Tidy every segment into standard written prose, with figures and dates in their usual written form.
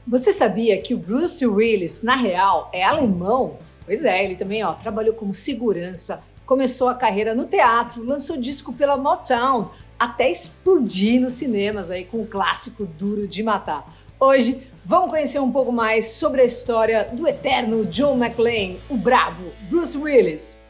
Você sabia que o Bruce Willis, na real, é alemão? Pois é, ele também trabalhou como segurança, começou a carreira no teatro, lançou disco pela Motown, até explodir nos cinemas aí com o clássico Duro de Matar. Hoje, vamos conhecer um pouco mais sobre a história do eterno John McClane, o brabo Bruce Willis.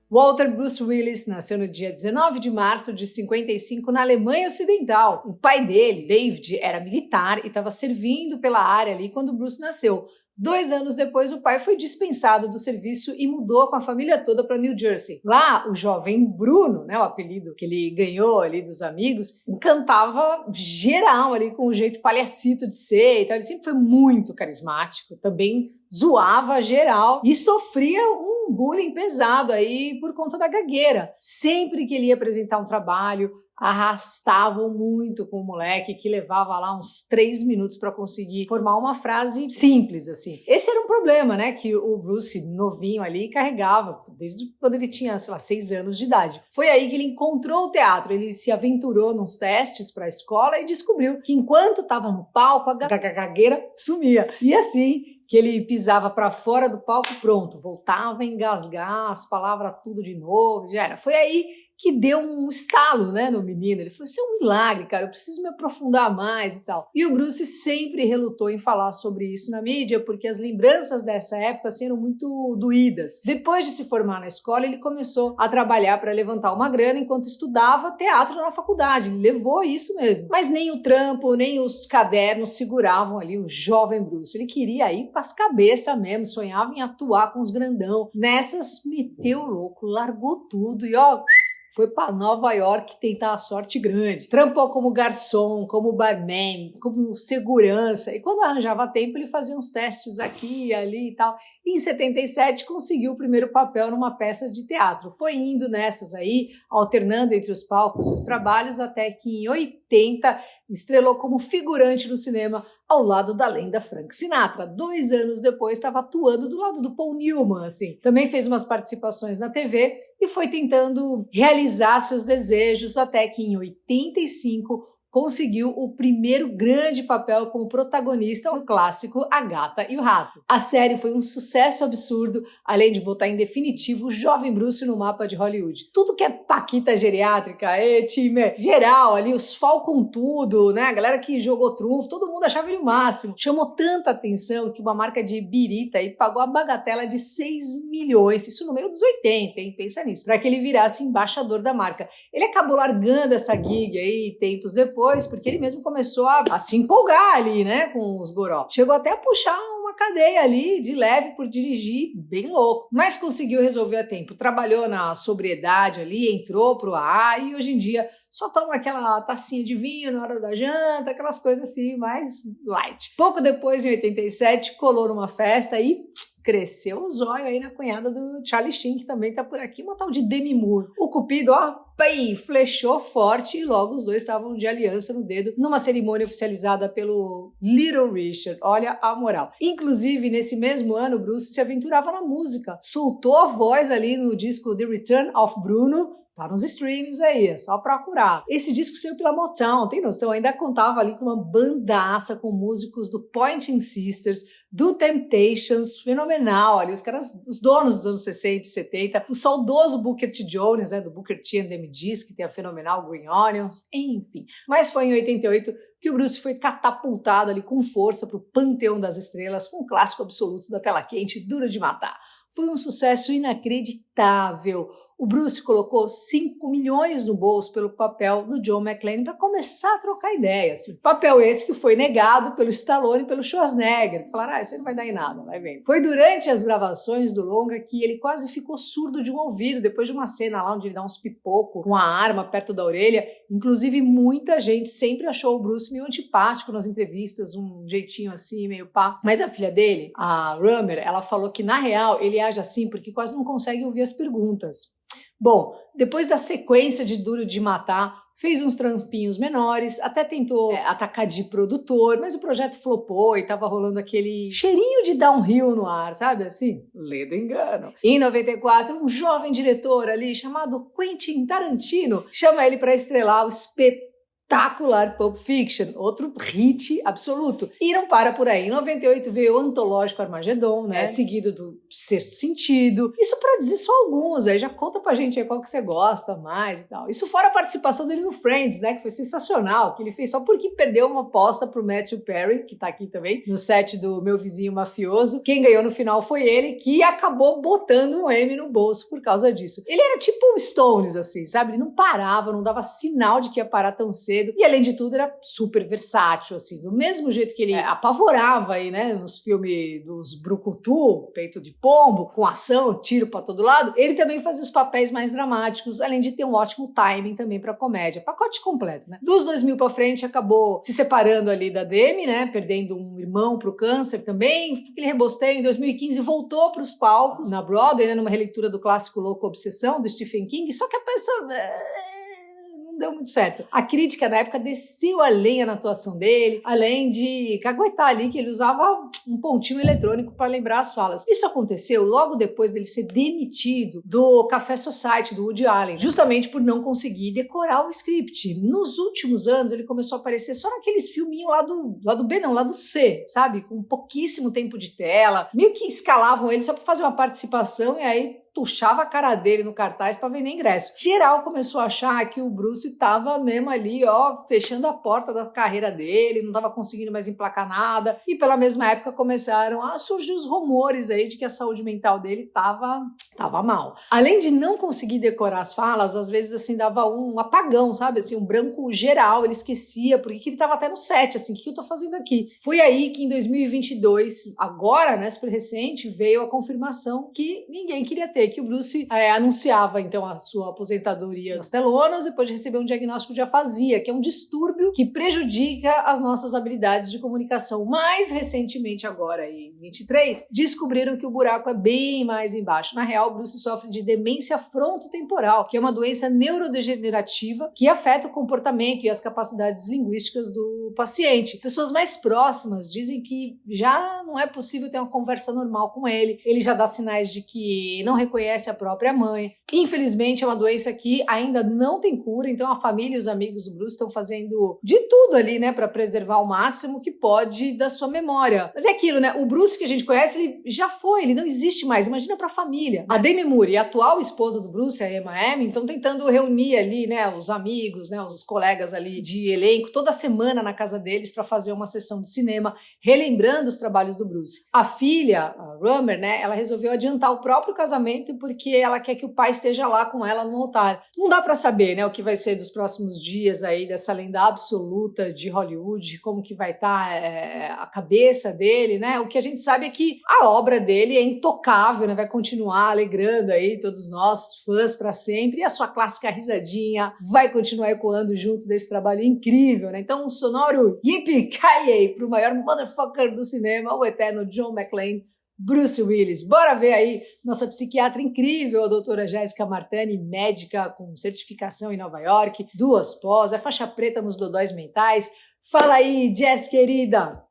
Walter Bruce Willis nasceu no dia 19 de março de 55 na Alemanha Ocidental. O pai dele, David, era militar e estava servindo pela área ali quando Bruce nasceu. 2 anos depois, o pai foi dispensado do serviço e mudou com a família toda para New Jersey. Lá, o jovem Bruno, o apelido que ele ganhou ali dos amigos, encantava geral ali com o jeito palhacito de ser e tal. Ele sempre foi muito carismático, também zoava geral e sofria um bullying pesado aí por conta da gagueira. Sempre que ele ia apresentar um trabalho, arrastavam muito com o moleque, que levava lá uns 3 minutos para conseguir formar uma frase simples, assim. Esse era um problema, que o Bruce, novinho ali, carregava desde quando ele tinha, 6 anos de idade. Foi aí que ele encontrou o teatro, ele se aventurou nos testes para a escola e descobriu que enquanto estava no palco, a gagueira sumia. E assim que ele pisava para fora do palco, pronto, voltava a engasgar as palavras tudo de novo, já era. Foi aí que deu um estalo, no menino. Ele falou, isso é um milagre, cara, eu preciso me aprofundar mais e tal. E o Bruce sempre relutou em falar sobre isso na mídia, porque as lembranças dessa época eram muito doídas. Depois de se formar na escola, ele começou a trabalhar para levantar uma grana enquanto estudava teatro na faculdade. Ele levou isso mesmo. Mas nem o trampo, nem os cadernos seguravam ali o jovem Bruce. Ele queria ir para as cabeças mesmo, sonhava em atuar com os grandão. Nessas, meteu o louco, largou tudo e foi para Nova York tentar a sorte grande. Trampou como garçom, como barman, como segurança. E quando arranjava tempo, ele fazia uns testes aqui e ali e tal. E em 77, conseguiu o primeiro papel numa peça de teatro. Foi indo nessas aí, alternando entre os palcos e os trabalhos, até que em 80 estrelou como figurante no cinema ao lado da lenda Frank Sinatra. 2 anos depois, estava atuando do lado do Paul Newman, assim. Também fez umas participações na TV e foi tentando realizar seus desejos até que em 85 conseguiu o primeiro grande papel como protagonista no clássico A Gata e o Rato. A série foi um sucesso absurdo, além de botar em definitivo o jovem Bruce no mapa de Hollywood. Tudo que é paquita geriátrica, time geral ali, os Falcon tudo, a galera que jogou trunfo, todo mundo achava ele o máximo. Chamou tanta atenção que uma marca de birita aí pagou a bagatela de 6 milhões, isso no meio dos 80, hein? Pensa nisso, para que ele virasse embaixador da marca. Ele acabou largando essa gig aí tempos depois, porque ele mesmo começou a se empolgar ali, com os goró. Chegou até a puxar uma cadeia ali de leve por dirigir, bem louco. Mas conseguiu resolver a tempo. Trabalhou na sobriedade ali, entrou pro AA e hoje em dia só toma aquela tacinha de vinho na hora da janta, aquelas coisas assim, mais light. Pouco depois, em 87, colou numa festa e cresceu o zóio aí na cunhada do Charlie Sheen, que também tá por aqui, uma tal de Demi Moore. O Cupido, flechou forte e logo os dois estavam de aliança no dedo numa cerimônia oficializada pelo Little Richard. Olha a moral. Inclusive, nesse mesmo ano, Bruce se aventurava na música. Soltou a voz ali no disco The Return of Bruno. Tá nos streams aí, é só procurar. Esse disco saiu pela Motown, tem noção? Ainda contava ali com uma bandaça com músicos do Pointer Sisters, do Temptations, fenomenal ali, os caras, os donos dos anos 60 e 70, o saudoso Booker T. Jones, do Booker T. and the MGs, que tem a fenomenal Green Onions, enfim. Mas foi em 88 que o Bruce foi catapultado ali com força pro panteão das estrelas, com um clássico absoluto da tela quente, Duro de Matar. Foi um sucesso inacreditável. O Bruce colocou 5 milhões no bolso pelo papel do John McClane para começar a trocar ideia. Assim. Papel esse que foi negado pelo Stallone e pelo Schwarzenegger. Falaram, isso aí não vai dar em nada, vai vendo. Foi durante as gravações do longa que ele quase ficou surdo de um ouvido, depois de uma cena lá onde ele dá uns pipocos com a arma perto da orelha. Inclusive, muita gente sempre achou o Bruce meio antipático nas entrevistas, um jeitinho assim, meio pá. Mas a filha dele, a Rummer, ela falou que, na real, ele age assim porque quase não consegue ouvir as perguntas. Bom, depois da sequência de Duro de Matar, fez uns trampinhos menores, até tentou atacar de produtor, mas o projeto flopou e tava rolando aquele cheirinho de downhill no ar, sabe assim? Lê do engano. Em 94, um jovem diretor ali chamado Quentin Tarantino chama ele para estrelar o espetáculo espetacular Pulp Fiction, outro hit absoluto. E não para por aí. Em 98 veio o antológico Armagedon, né? Seguido do Sexto Sentido. Isso pra dizer só alguns, aí já conta pra gente aí qual que você gosta mais e tal. Isso fora a participação dele no Friends, né? Que foi sensacional, que ele fez só porque perdeu uma aposta pro Matthew Perry, que tá aqui também, no set do Meu Vizinho Mafioso. Quem ganhou no final foi ele, que acabou botando um M no bolso por causa disso. Ele era tipo um Stones, assim, sabe? Ele não parava, não dava sinal de que ia parar tão cedo. E, além de tudo, era super versátil, assim. Do mesmo jeito que ele apavorava aí, né? Nos filmes dos brucutu, peito de pombo, com ação, tiro pra todo lado, ele também fazia os papéis mais dramáticos, além de ter um ótimo timing também pra comédia. Pacote completo, né? Dos 2000 pra frente, acabou se separando ali da Demi, né? Perdendo um irmão pro câncer também. Aquele rebosteio. Em 2015, voltou pros palcos, na Broadway, né? Numa releitura do clássico Louco Obsessão, do Stephen King. Só que a peça não deu muito certo. A crítica na época desceu a lenha na atuação dele, além de caguetar ali que ele usava um pontinho eletrônico para lembrar as falas. Isso aconteceu logo depois dele ser demitido do Café Society, do Woody Allen, justamente por não conseguir decorar o script. Nos últimos anos, ele começou a aparecer só naqueles filminhos lá do B, não, lá do C, sabe? Com pouquíssimo tempo de tela, meio que escalavam ele só para fazer uma participação e aí tuchava a cara dele no cartaz para vender ingresso. Geral começou a achar que o Bruce tava mesmo ali, ó, fechando a porta da carreira dele, não tava conseguindo mais emplacar nada, e pela mesma época começaram a surgir os rumores aí de que a saúde mental dele tava mal. Além de não conseguir decorar as falas, às vezes assim dava um apagão, sabe, assim, um branco geral, ele esquecia, porque ele tava até no set, assim, o que eu tô fazendo aqui? Foi aí que em 2022, agora, né, super recente, veio a confirmação que ninguém queria ter, que o Bruce anunciava então a sua aposentadoria nas telonas depois de receber um diagnóstico de afasia, que é um distúrbio que prejudica as nossas habilidades de comunicação. Mais recentemente, agora em 23, descobriram que o buraco é bem mais embaixo. Na real, o Bruce sofre de demência frontotemporal, que é uma doença neurodegenerativa que afeta o comportamento e as capacidades linguísticas do paciente. Pessoas mais próximas dizem que já não é possível ter uma conversa normal com ele. Ele já dá sinais de que não reconhece a própria mãe. Infelizmente, é uma doença que ainda não tem cura, então a família e os amigos do Bruce estão fazendo de tudo ali, né, para preservar o máximo que pode da sua memória. Mas é aquilo, né, o Bruce que a gente conhece, ele já foi, ele não existe mais, imagina pra família. A Demi Moore, a atual esposa do Bruce, a Emma Heming, estão tentando reunir ali, né, os amigos, né, os colegas ali de elenco, toda semana na casa deles para fazer uma sessão de cinema, relembrando os trabalhos do Bruce. A filha, a Rummer, né, ela resolveu adiantar o próprio casamento porque ela quer que o pai esteja lá com ela no altar. Não dá para saber, né, o que vai ser dos próximos dias aí dessa lenda absoluta de Hollywood, como que vai estar a cabeça dele, né? O que a gente sabe é que a obra dele é intocável, né? Vai continuar alegrando aí todos nós fãs para sempre, e a sua clássica risadinha vai continuar ecoando junto desse trabalho incrível, né? Então, um sonoro yippee-ki-yay pro maior motherfucker do cinema, o eterno John McClane, Bruce Willis. Bora ver aí nossa psiquiatra incrível, a doutora Jéssica Martani, médica com certificação em Nova York, 2 pós, é faixa preta nos dodóis mentais. Fala aí, Jess querida!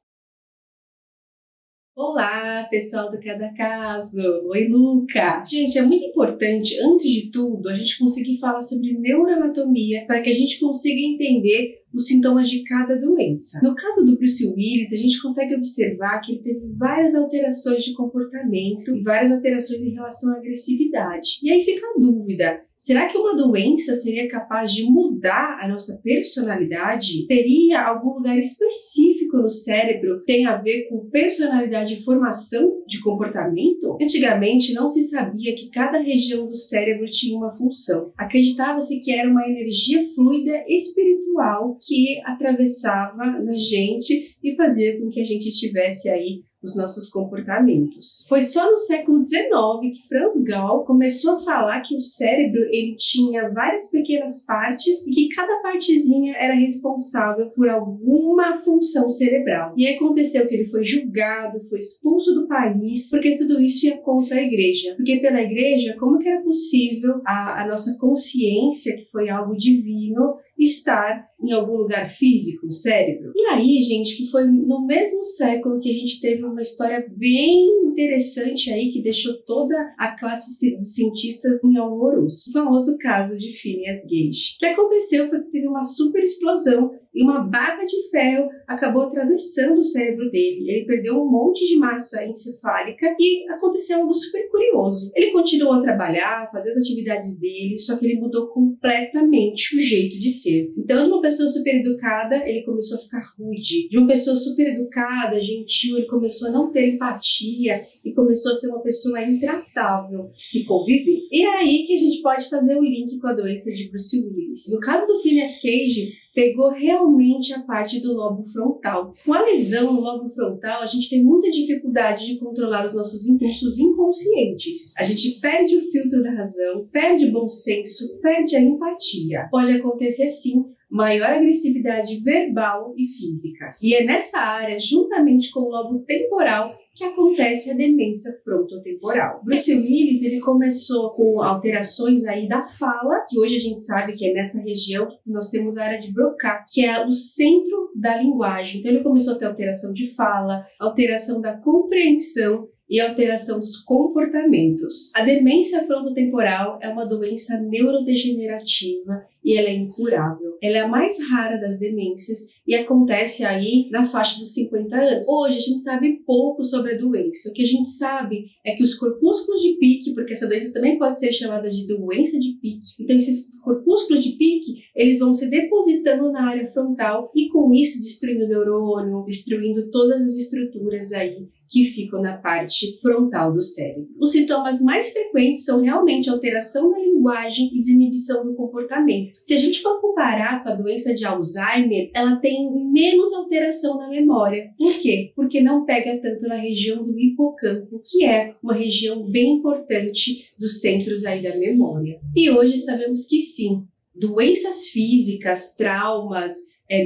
Olá, pessoal do Cada Caso! Oi, Luca! Gente, é muito importante, antes de tudo, a gente conseguir falar sobre neuroanatomia para que a gente consiga entender os sintomas de cada doença. No caso do Bruce Willis, a gente consegue observar que ele teve várias alterações de comportamento e várias alterações em relação à agressividade. E aí fica a dúvida, será que uma doença seria capaz de mudar a nossa personalidade? Teria algum lugar específico no cérebro que tem a ver com personalidade e formação de comportamento? Antigamente não se sabia que cada região do cérebro tinha uma função. Acreditava-se que era uma energia fluida espiritual que atravessava na gente e fazia com que a gente tivesse aí os nossos comportamentos. Foi só no século XIX que Franz Gall começou a falar que o cérebro ele tinha várias pequenas partes e que cada partezinha era responsável por alguma função cerebral. E aí aconteceu que ele foi julgado, foi expulso do país, porque tudo isso ia contra a igreja. Porque pela igreja, como que era possível a nossa consciência, que foi algo divino, estar em algum lugar físico, no cérebro? E aí, gente, que foi no mesmo século que a gente teve uma história bem interessante aí, que deixou toda a classe dos cientistas em alvoroço. O famoso caso de Phineas Gage. O que aconteceu foi que teve uma super explosão e uma barra de ferro acabou atravessando o cérebro dele. Ele perdeu um monte de massa encefálica e aconteceu algo super curioso. Ele continuou a trabalhar, fazer as atividades dele, só que ele mudou completamente o jeito de ser. Então, de uma pessoa super educada, ele começou a ficar rude. De uma pessoa super educada, gentil, ele começou a não ter empatia e começou a ser uma pessoa intratável, se conviver. E é aí que a gente pode fazer o link com a doença de Bruce Willis. No caso do Phineas Gage, pegou realmente a parte do lobo frontal. Com a lesão no lobo frontal, a gente tem muita dificuldade de controlar os nossos impulsos inconscientes. A gente perde o filtro da razão, perde o bom senso, perde a empatia. Pode acontecer sim maior agressividade verbal e física. E é nessa área, juntamente com o lobo temporal, que acontece a demência frontotemporal. Bruce Willis, ele começou com alterações aí da fala, que hoje a gente sabe que é nessa região que nós temos a área de Broca, que é o centro da linguagem. Então ele começou a ter alteração de fala, alteração da compreensão e alteração dos comportamentos. A demência frontotemporal é uma doença neurodegenerativa e ela é incurável. Ela é a mais rara das demências e acontece aí na faixa dos 50 anos. Hoje a gente sabe pouco sobre a doença. O que a gente sabe é que os corpúsculos de Pick, porque essa doença também pode ser chamada de doença de Pick, então esses corpúsculos de Pick, eles vão se depositando na área frontal e com isso destruindo o neurônio, destruindo todas as estruturas aí que ficam na parte frontal do cérebro. Os sintomas mais frequentes são realmente alteração da linguagem e desinibição do comportamento. Se a gente for comparar com a doença de Alzheimer, ela tem menos alteração na memória. Por quê? Porque não pega tanto na região do hipocampo, que é uma região bem importante dos centros aí da memória. E hoje sabemos que sim, doenças físicas, traumas,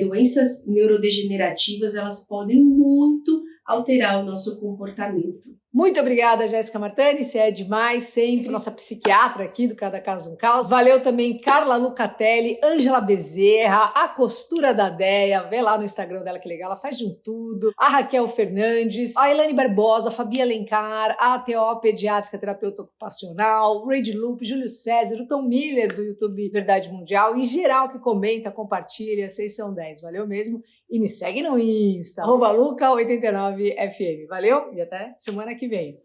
doenças neurodegenerativas, elas podem muito alterar o nosso comportamento. Muito obrigada, Jéssica Martani, você é demais, sempre nossa psiquiatra aqui do Cada Caso um Caos. Valeu também Carla Lucatelli, Ângela Bezerra, a Costura da Deia, vê lá no Instagram dela que legal, ela faz de um tudo. A Raquel Fernandes, a Elaine Barbosa, a Fabi Alencar, a TO Pediátrica Terapeuta Ocupacional, o Rage Loop, Júlio César, o Tom Miller do YouTube Verdade Mundial e geral que comenta, compartilha, vocês são 10, valeu mesmo. E me segue no Insta, @luca89fm, valeu? E até semana que vem.